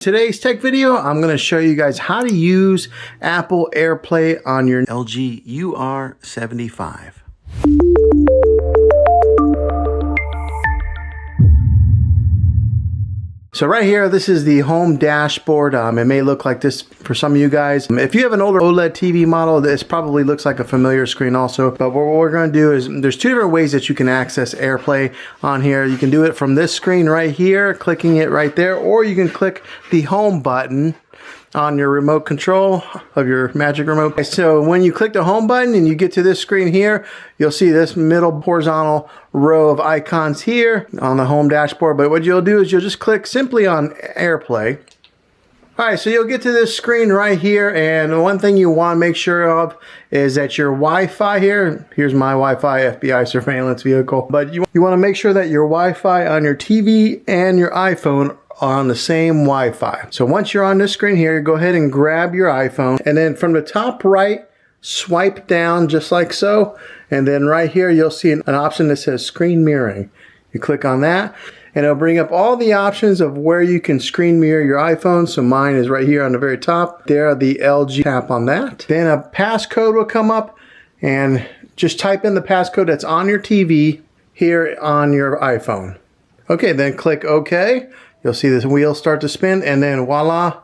Today's tech video, I'm going to show you guys how to use Apple AirPlay on your LG UR75. So right here, this is the home dashboard. It may look like this for some of you guys. If you have an older OLED TV model, this probably looks like a familiar screen also. But what we're going to do is, there's two different ways that you can access AirPlay on here. You can do it from this screen right here, clicking it right there, or you can click the home button on your remote control of your Magic Remote. So when you click the home button and you get to this screen here, you'll see this middle horizontal row of icons here on the home dashboard. But what you'll do is you'll just click simply on AirPlay. All right, so you'll get to this screen right here, and one thing you want to make sure of is that your Wi-Fi here's my Wi-Fi FBI surveillance vehicle, but you want to make sure that your Wi-Fi on your TV and your iPhone are on the same Wi-Fi. So once you're on this screen here, go ahead and grab your iPhone, and then from the top right, swipe down just like so, and then right here you'll see an option that says screen mirroring. You click on that, and it'll bring up all the options of where you can screen mirror your iPhone. So mine is right here on the very top. There, the LG, tap on that. Then a passcode will come up, and just type in the passcode that's on your TV here on your iPhone. Okay, then click OK. You'll see this wheel start to spin, and then voila,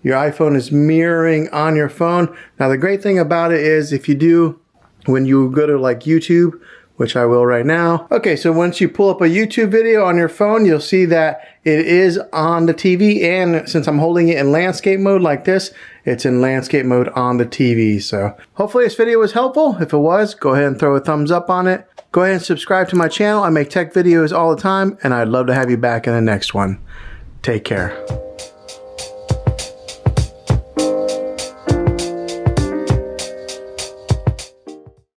your iPhone is mirroring on your phone. Now the great thing about it is if you do, when you go to like YouTube, which I will right now. Okay, so once you pull up a YouTube video on your phone, you'll see that it is on the TV, and since I'm holding it in landscape mode like this, it's in landscape mode on the TV. So hopefully this video was helpful. If it was, go ahead and throw a thumbs up on it. Go ahead and subscribe to my channel. I make tech videos all the time, and I'd love to have you back in the next one. Take care.